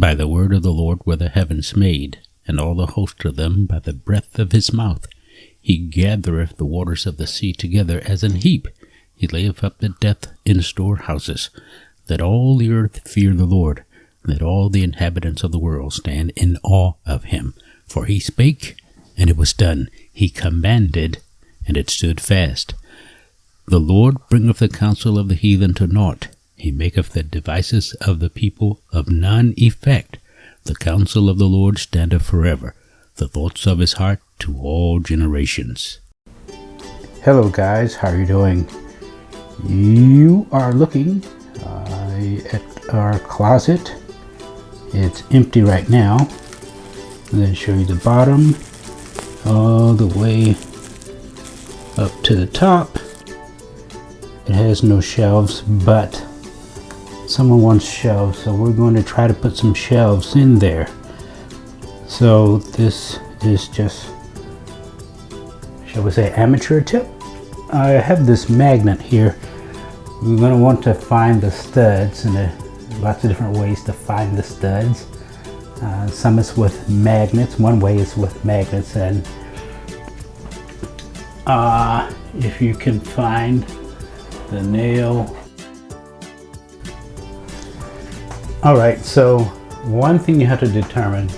By the word of the Lord were the heavens made, and all the host of them by the breath of his mouth. He gathereth the waters of the sea together as an heap. He layeth up the death in storehouses. Let all the earth fear the Lord. Let all the inhabitants of the world stand in awe of him. For he spake, and it was done. He commanded, and it stood fast. The Lord bringeth the counsel of the heathen to naught. He maketh the devices of the people of none effect. The counsel of the Lord standeth forever, the thoughts of his heart to all generations. Hello guys, how are you doing? You are looking at our closet. It's empty right now. I'm going to show you the bottom all the way up to the top. It has no shelves, but someone wants shelves, so we're going to try to put some shelves in there. So this is just, shall we say, amateur tip. I have this magnet here. We're going to want to find the studs, and there are lots of different ways to find the studs. Some is with magnets. One way is with magnets, and if you can find the nail. Alright, so one thing you have to determine,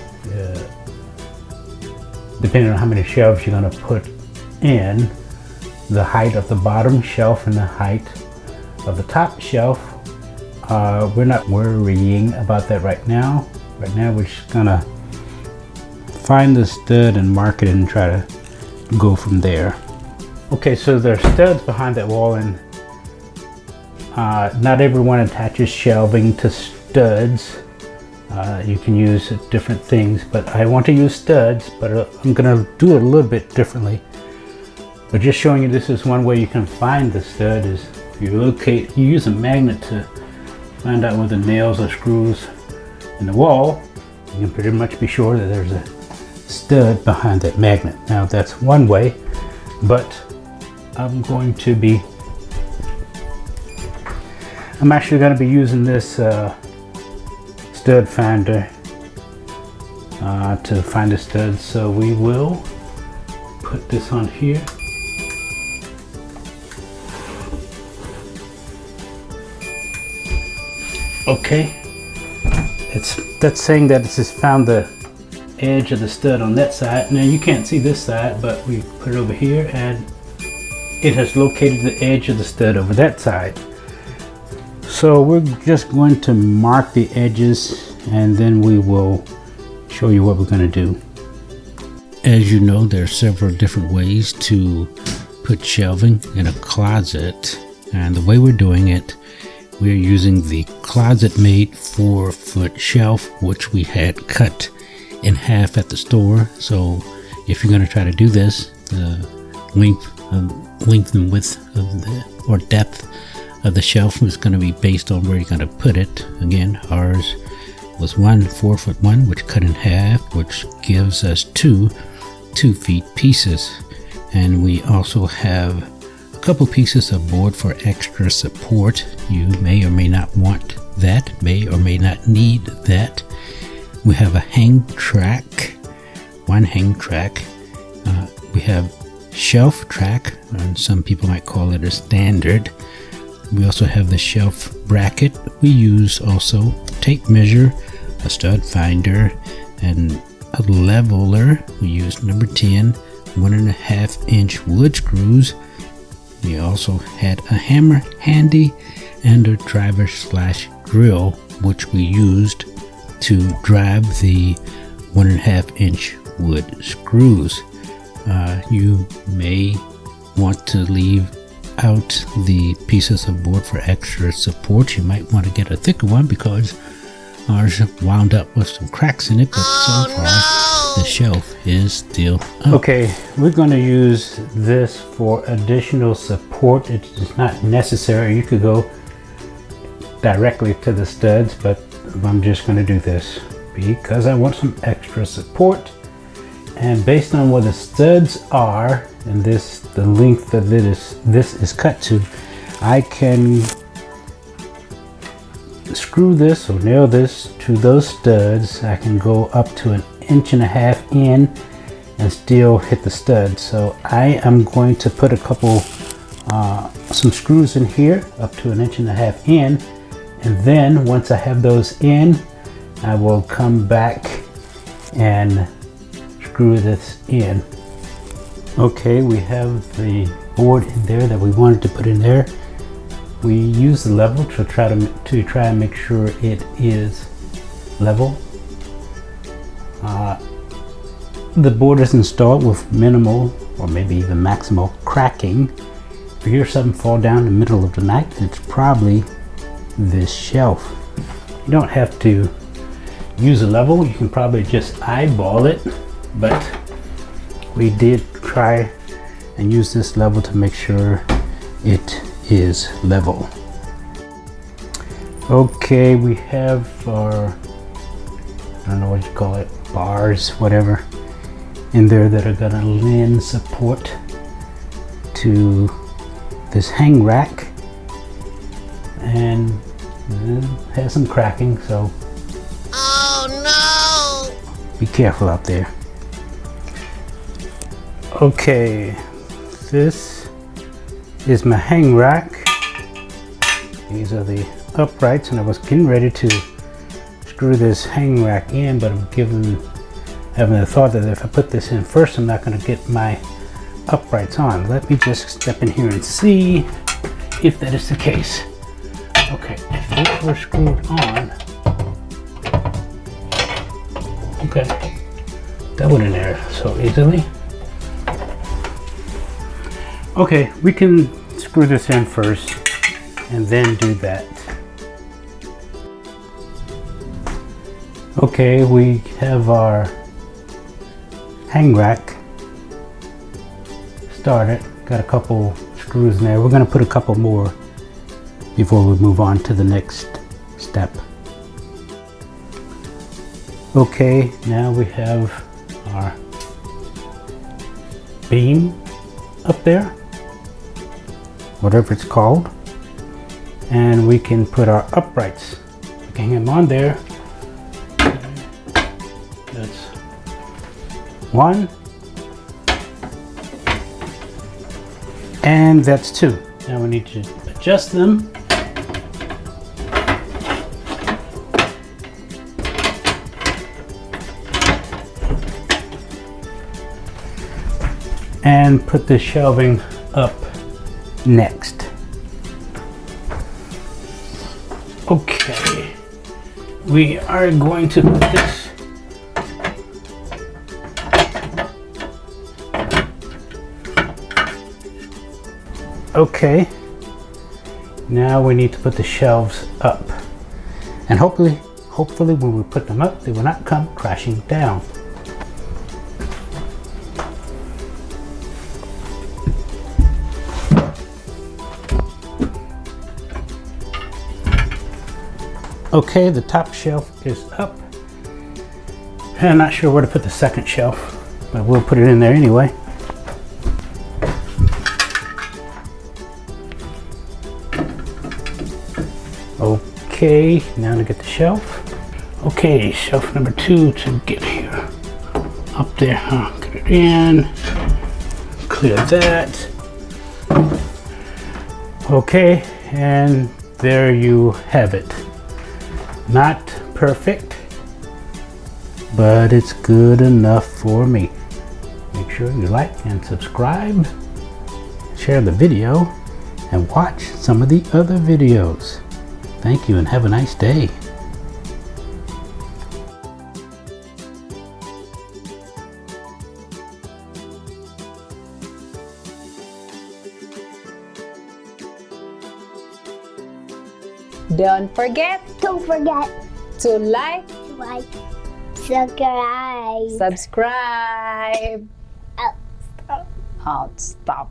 depending on how many shelves you're going to put in, the height of the bottom shelf and the height of the top shelf. We're not worrying about that right now. Right now we're just going to find the stud and mark it and try to go from there. Okay, so there's studs behind that wall, and not everyone attaches shelving to studs. You can use different things, but I want to use studs, but I'm going to do it a little bit differently. But just showing you, this is one way you can find the stud, is if you use a magnet to find out where the nails or screws in the wall. You can pretty much be sure that there's a stud behind that magnet. Now that's one way, but I'm actually going to be using this stud finder to find the studs. So we will put this on here. Okay, that's saying that it's just found the edge of the stud on that side. Now you can't see this side, but we put it over here and it has located the edge of the stud over that side. So we're just going to mark the edges, and then we will show you what we're going to do. As you know, there are several different ways to put shelving in a closet, and the way we're doing it, we're using the CLOSETMAID 4-foot shelf, which we had cut in half at the store. So if you're going to try to do this, the length and width of or depth of the shelf is going to be based on where you're going to put it. Again, ours was one 4-foot one, which cut in half, which gives us two 2-feet pieces. And we also have a couple pieces of board for extra support. You may or may not want that, may or may not need that. We have a hang track, one hang track. We have shelf track, and some people might call it a standard. We also have the shelf bracket. We use also tape measure, a stud finder, and a leveler. We use number 10, 1.5 inch wood screws. We also had a hammer handy and a driver/drill, which we used to drive the 1.5 inch wood screws. You may want to leave out the pieces of board for extra support. You might want to get a thicker one because ours wound up with some cracks in it, but so far the shelf is still up. Okay, we're going to use this for additional support. It's not necessary. You could go directly to the studs, but I'm just going to do this because I want some extra support. And based on where the studs are and the length that this is cut to, I can screw this or nail this to those studs, I can go up to 1.5 inches in and still hit the stud. So I am going to put a couple some screws in here up to 1.5 inches in, and then once I have those in, I will come back and screw this in. Okay, we have the board in there that we wanted to put in there. We use the level to try and make sure it is level. The board is installed with minimal or maybe even maximal cracking. If you hear something fall down in the middle of the night, it's probably this shelf. You don't have to use a level, you can probably just eyeball it, but we did try and use this level to make sure it is level. Okay, we have our, I don't know what you call it, bars, whatever, in there that are gonna lend support to this hang rack, and it has some cracking, so oh no, be careful out there. Okay, this is my hang rack. These are the uprights, and I was getting ready to screw this hang rack in, but I'm having the thought that if I put this in first, I'm not going to get my uprights on. Let me just step in here and see if that is the case. Okay, if these were screwed on, okay, that went in there so easily. Okay, we can screw this in first and then do that. Okay, we have our hang rack started. Got a couple screws in there. We're going to put a couple more before we move on to the next step. Okay, now we have our beam up there, whatever it's called, and we can put our uprights. We can hang them on there. That's one, and that's two. Now we need to adjust them. And put the shelving up next. Okay, we are going to put this okay, now we need to put the shelves up, and hopefully when we put them up, they will not come crashing down. Okay, the top shelf is up. I'm not sure where to put the second shelf, but we'll put it in there anyway. Okay, now to get the shelf. Okay, shelf number 2 to get here. Up there, get it in. Clear that. Okay, and there you have it. Not perfect, but it's good enough for me. Make sure you like and subscribe, share the video, and watch some of the other videos. Thank you and have a nice day. Don't forget to like, subscribe. subscribe. Oh, stop. Oh, stop.